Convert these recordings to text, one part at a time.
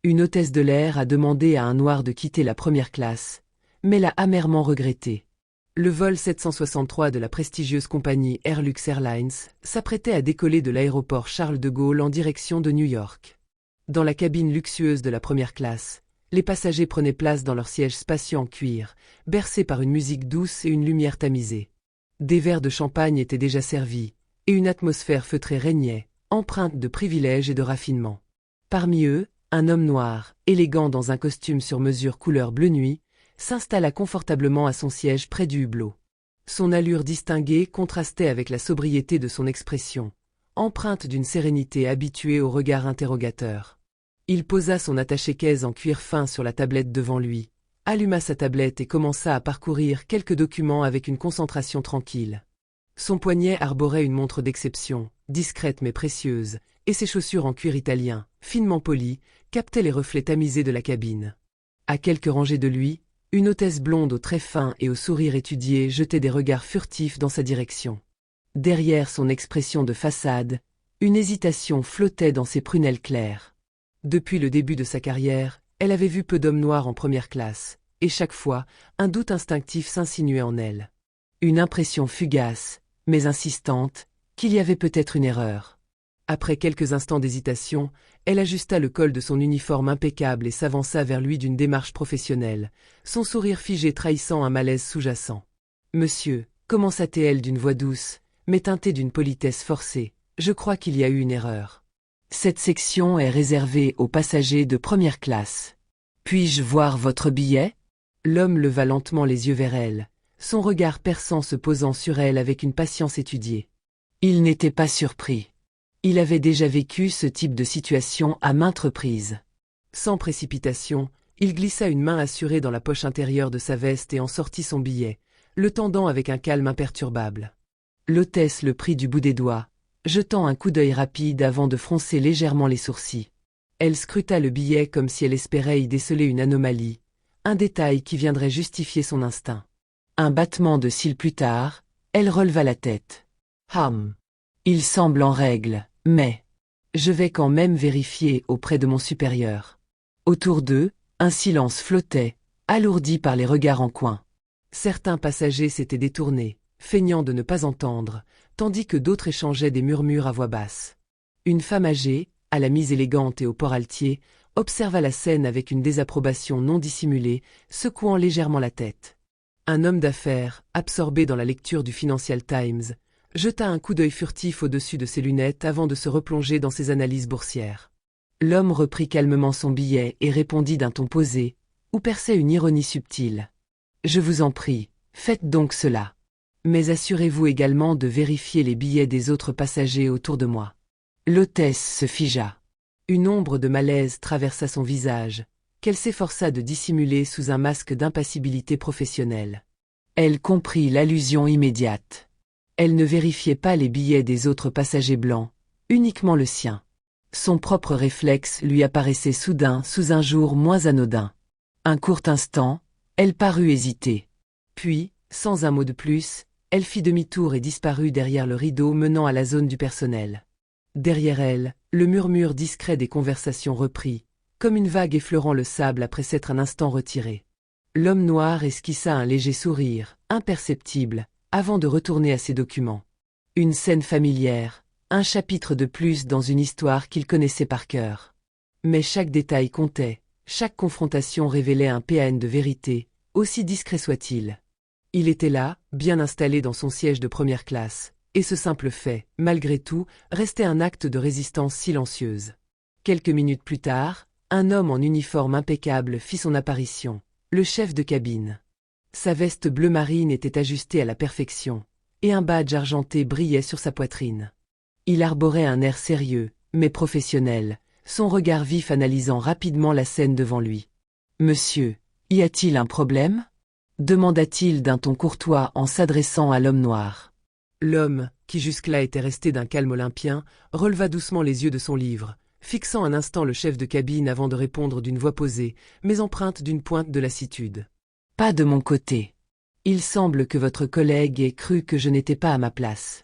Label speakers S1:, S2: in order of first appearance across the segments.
S1: Une hôtesse de l'air a demandé à un noir de quitter la première classe, mais l'a amèrement regretté. Le vol 763 de la prestigieuse compagnie Airlux Airlines s'apprêtait à décoller de l'aéroport Charles de Gaulle en direction de New York. Dans la cabine luxueuse de la première classe, les passagers prenaient place dans leurs sièges spacieux en cuir, bercés par une musique douce et une lumière tamisée. Des verres de champagne étaient déjà servis, et une atmosphère feutrée régnait, empreinte de privilèges et de raffinement. Parmi eux, un homme noir, élégant dans un costume sur mesure couleur bleu nuit, s'installa confortablement à son siège près du hublot. Son allure distinguée contrastait avec la sobriété de son expression, empreinte d'une sérénité habituée au regard interrogateur. Il posa son attaché-caisse en cuir fin sur la tablette devant lui, alluma sa tablette et commença à parcourir quelques documents avec une concentration tranquille. Son poignet arborait une montre d'exception, discrète mais précieuse, et ses chaussures en cuir italien, finement polies, captaient les reflets tamisés de la cabine. À quelques rangées de lui, une hôtesse blonde aux traits fins et au sourire étudié jetait des regards furtifs dans sa direction. Derrière son expression de façade, une hésitation flottait dans ses prunelles claires. Depuis le début de sa carrière, elle avait vu peu d'hommes noirs en première classe, et chaque fois, un doute instinctif s'insinuait en elle. Une impression fugace, mais insistante, qu'il y avait peut-être une erreur. Après quelques instants d'hésitation, elle ajusta le col de son uniforme impeccable et s'avança vers lui d'une démarche professionnelle, son sourire figé trahissant un malaise sous-jacent. « Monsieur », commença-t-elle d'une voix douce, mais teintée d'une politesse forcée, « je crois qu'il y a eu une erreur. Cette section est réservée aux passagers de première classe. Puis-je voir votre billet ?» L'homme leva lentement les yeux vers elle, son regard perçant se posant sur elle avec une patience étudiée. Il n'était pas surpris. Il avait déjà vécu ce type de situation à maintes reprises. Sans précipitation, il glissa une main assurée dans la poche intérieure de sa veste et en sortit son billet, le tendant avec un calme imperturbable. L'hôtesse le prit du bout des doigts, jetant un coup d'œil rapide avant de froncer légèrement les sourcils. Elle scruta le billet comme si elle espérait y déceler une anomalie, un détail qui viendrait justifier son instinct. Un battement de cils plus tard, elle releva la tête. Il semble en règle, mais je vais quand même vérifier auprès de mon supérieur. » Autour d'eux, un silence flottait, alourdi par les regards en coin. Certains passagers s'étaient détournés, feignant de ne pas entendre, tandis que d'autres échangeaient des murmures à voix basse. Une femme âgée, à la mise élégante et au port altier, observa la scène avec une désapprobation non dissimulée, secouant légèrement la tête. Un homme d'affaires, absorbé dans la lecture du Financial Times, jeta un coup d'œil furtif au-dessus de ses lunettes avant de se replonger dans ses analyses boursières. L'homme reprit calmement son billet et répondit d'un ton posé, où perçait une ironie subtile. « Je vous en prie, faites donc cela. Mais assurez-vous également de vérifier les billets des autres passagers autour de moi. » L'hôtesse se figea. Une ombre de malaise traversa son visage, qu'elle s'efforça de dissimuler sous un masque d'impassibilité professionnelle. Elle comprit l'allusion immédiate. Elle ne vérifiait pas les billets des autres passagers blancs, uniquement le sien. Son propre réflexe lui apparaissait soudain sous un jour moins anodin. Un court instant, elle parut hésiter. Puis, sans un mot de plus, elle fit demi-tour et disparut derrière le rideau menant à la zone du personnel. Derrière elle, le murmure discret des conversations reprit, comme une vague effleurant le sable après s'être un instant retiré. L'homme noir esquissa un léger sourire, imperceptible, avant de retourner à ses documents. Une scène familière, un chapitre de plus dans une histoire qu'il connaissait par cœur. Mais chaque détail comptait, chaque confrontation révélait un PN de vérité, aussi discret soit-il. Il était là, bien installé dans son siège de première classe, et ce simple fait, malgré tout, restait un acte de résistance silencieuse. Quelques minutes plus tard, un homme en uniforme impeccable fit son apparition, le chef de cabine. Sa veste bleu marine était ajustée à la perfection, et un badge argenté brillait sur sa poitrine. Il arborait un air sérieux, mais professionnel, son regard vif analysant rapidement la scène devant lui. « Monsieur, y a-t-il un problème ?» demanda-t-il d'un ton courtois en s'adressant à l'homme noir. L'homme, qui jusque-là était resté d'un calme olympien, releva doucement les yeux de son livre, fixant un instant le chef de cabine avant de répondre d'une voix posée, mais empreinte d'une pointe de lassitude. « Pas de mon côté. Il semble que votre collègue ait cru que je n'étais pas à ma place. »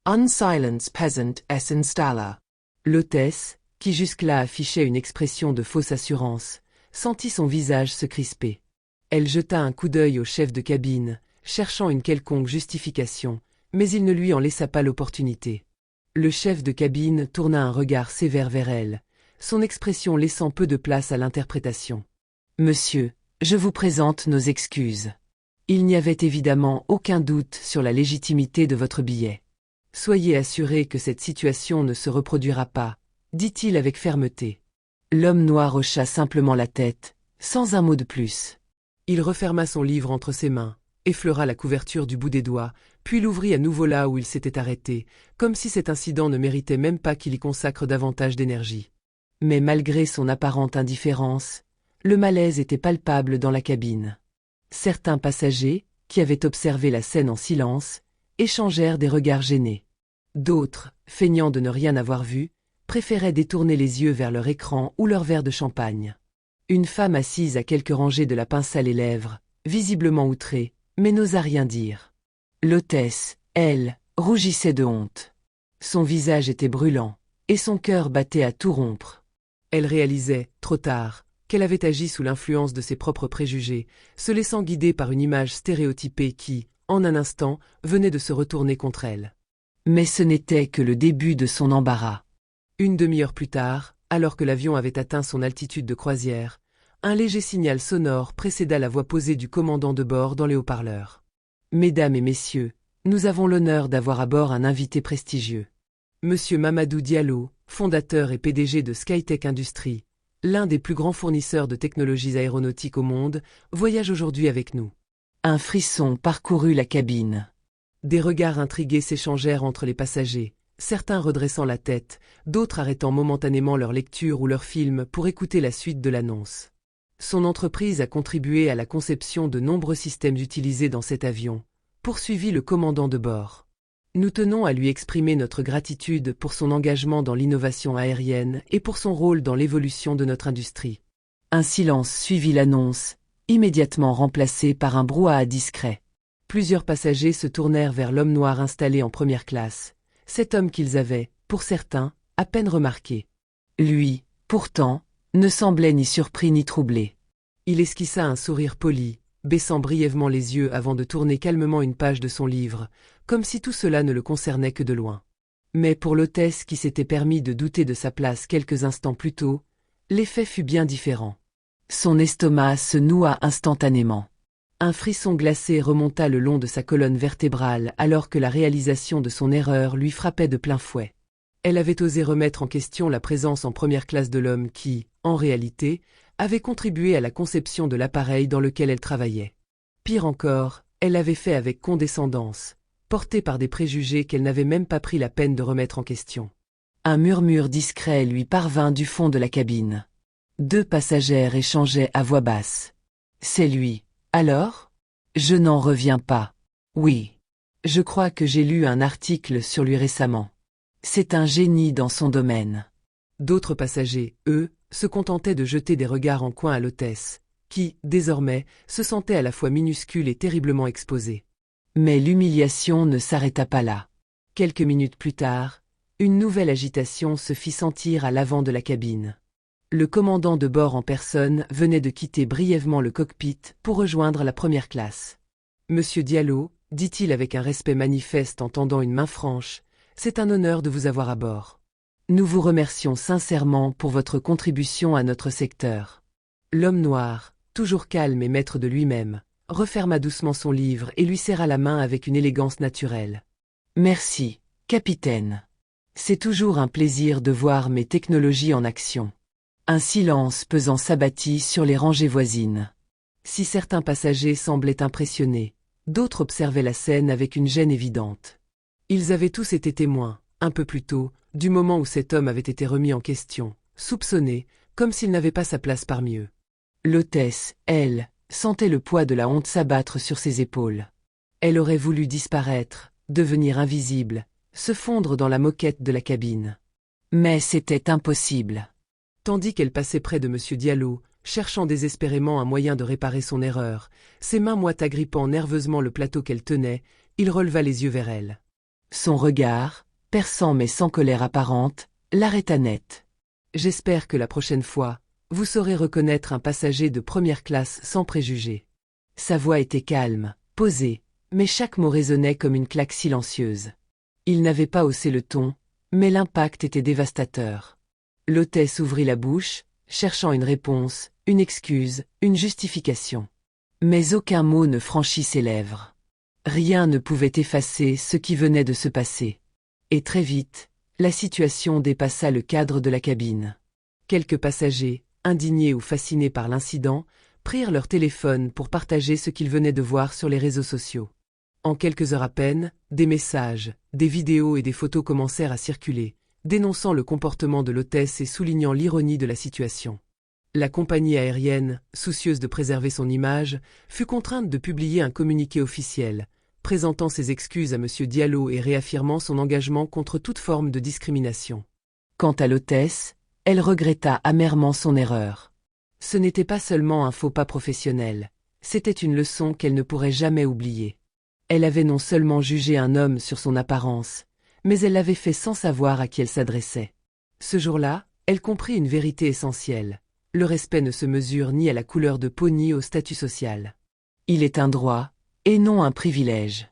S1: Unsilenced peasant s installa. L'hôtesse, qui jusque-là affichait une expression de fausse assurance, sentit son visage se crisper. Elle jeta un coup d'œil au chef de cabine, cherchant une quelconque justification, mais il ne lui en laissa pas l'opportunité. Le chef de cabine tourna un regard sévère vers elle, son expression laissant peu de place à l'interprétation. « Monsieur, je vous présente nos excuses. Il n'y avait évidemment aucun doute sur la légitimité de votre billet. Soyez assuré que cette situation ne se reproduira pas, dit-il avec fermeté. » L'homme noir hocha simplement la tête, sans un mot de plus. Il referma son livre entre ses mains, effleura la couverture du bout des doigts, puis l'ouvrit à nouveau là où il s'était arrêté, comme si cet incident ne méritait même pas qu'il y consacre davantage d'énergie. Mais malgré son apparente indifférence, le malaise était palpable dans la cabine. Certains passagers, qui avaient observé la scène en silence, échangèrent des regards gênés. D'autres, feignant de ne rien avoir vu, préféraient détourner les yeux vers leur écran ou leur verre de champagne. Une femme assise à quelques rangées de la pince à les lèvres, visiblement outrée, mais n'osa rien dire. L'hôtesse, elle, rougissait de honte. Son visage était brûlant, et son cœur battait à tout rompre. Elle réalisait, trop tard, qu'elle avait agi sous l'influence de ses propres préjugés, se laissant guider par une image stéréotypée qui, en un instant, venait de se retourner contre elle. Mais ce n'était que le début de son embarras. Une demi-heure plus tard, alors que l'avion avait atteint son altitude de croisière, un léger signal sonore précéda la voix posée du commandant de bord dans les haut-parleurs. « Mesdames et messieurs, nous avons l'honneur d'avoir à bord un invité prestigieux. Monsieur Mamadou Diallo, fondateur et PDG de Skytech Industries, l'un des plus grands fournisseurs de technologies aéronautiques au monde, voyage aujourd'hui avec nous. » Un frisson parcourut la cabine. Des regards intrigués s'échangèrent entre les passagers, certains redressant la tête, d'autres arrêtant momentanément leur lecture ou leur film pour écouter la suite de l'annonce. Son entreprise a contribué à la conception de nombreux systèmes utilisés dans cet avion, poursuivit le commandant de bord. Nous tenons à lui exprimer notre gratitude pour son engagement dans l'innovation aérienne et pour son rôle dans l'évolution de notre industrie. Un silence suivit l'annonce, immédiatement remplacé par un brouhaha discret. Plusieurs passagers se tournèrent vers l'homme noir installé en première classe, cet homme qu'ils avaient, pour certains, à peine remarqué. Lui, pourtant, ne semblait ni surpris ni troublé. Il esquissa un sourire poli, baissant brièvement les yeux avant de tourner calmement une page de son livre, comme si tout cela ne le concernait que de loin. Mais pour l'hôtesse qui s'était permis de douter de sa place quelques instants plus tôt, l'effet fut bien différent. Son estomac se noua instantanément. Un frisson glacé remonta le long de sa colonne vertébrale alors que la réalisation de son erreur lui frappait de plein fouet. Elle avait osé remettre en question la présence en première classe de l'homme qui, en réalité, avait contribué à la conception de l'appareil dans lequel elle travaillait. Pire encore, elle l'avait fait avec condescendance, portée par des préjugés qu'elle n'avait même pas pris la peine de remettre en question. Un murmure discret lui parvint du fond de la cabine. 2 passagères échangeaient à voix basse. « C'est lui. Alors ? Je n'en reviens pas. Oui. Je crois que j'ai lu un article sur lui récemment. C'est un génie dans son domaine. » D'autres passagers, eux, se contentaient de jeter des regards en coin à l'hôtesse, qui, désormais, se sentait à la fois minuscule et terriblement exposée. Mais l'humiliation ne s'arrêta pas là. Quelques minutes plus tard, une nouvelle agitation se fit sentir à l'avant de la cabine. Le commandant de bord en personne venait de quitter brièvement le cockpit pour rejoindre la première classe. « Monsieur Diallo, dit-il avec un respect manifeste en tendant une main franche, c'est un honneur de vous avoir à bord. Nous vous remercions sincèrement pour votre contribution à notre secteur. » L'homme noir, toujours calme et maître de lui-même, referma doucement son livre et lui serra la main avec une élégance naturelle. « Merci, capitaine. C'est toujours un plaisir de voir mes technologies en action. » Un silence pesant s'abattit sur les rangées voisines. Si certains passagers semblaient impressionnés, d'autres observaient la scène avec une gêne évidente. Ils avaient tous été témoins, un peu plus tôt, du moment où cet homme avait été remis en question, soupçonné, comme s'il n'avait pas sa place parmi eux. L'hôtesse, elle, sentait le poids de la honte s'abattre sur ses épaules. Elle aurait voulu disparaître, devenir invisible, se fondre dans la moquette de la cabine. Mais c'était impossible. Tandis qu'elle passait près de M. Diallo, cherchant désespérément un moyen de réparer son erreur, ses mains moites agrippant nerveusement le plateau qu'elle tenait, il releva les yeux vers elle. Son regard, perçant mais sans colère apparente, l'arrêta net. J'espère que la prochaine fois, vous saurez reconnaître un passager de première classe sans préjugés. Sa voix était calme, posée, mais chaque mot résonnait comme une claque silencieuse. Il n'avait pas haussé le ton, mais l'impact était dévastateur. L'hôtesse ouvrit la bouche, cherchant une réponse, une excuse, une justification. Mais aucun mot ne franchit ses lèvres. Rien ne pouvait effacer ce qui venait de se passer. Et très vite, la situation dépassa le cadre de la cabine. Quelques passagers, indignés ou fascinés par l'incident, prirent leur téléphone pour partager ce qu'ils venaient de voir sur les réseaux sociaux. En quelques heures à peine, des messages, des vidéos et des photos commencèrent à circuler, dénonçant le comportement de l'hôtesse et soulignant l'ironie de la situation. La compagnie aérienne, soucieuse de préserver son image, fut contrainte de publier un communiqué officiel, présentant ses excuses à M. Diallo et réaffirmant son engagement contre toute forme de discrimination. Quant à l'hôtesse, elle regretta amèrement son erreur. Ce n'était pas seulement un faux pas professionnel, c'était une leçon qu'elle ne pourrait jamais oublier. Elle avait non seulement jugé un homme sur son apparence, mais elle l'avait fait sans savoir à qui elle s'adressait. Ce jour-là, elle comprit une vérité essentielle. Le respect ne se mesure ni à la couleur de peau ni au statut social. Il est un droit, et non un privilège.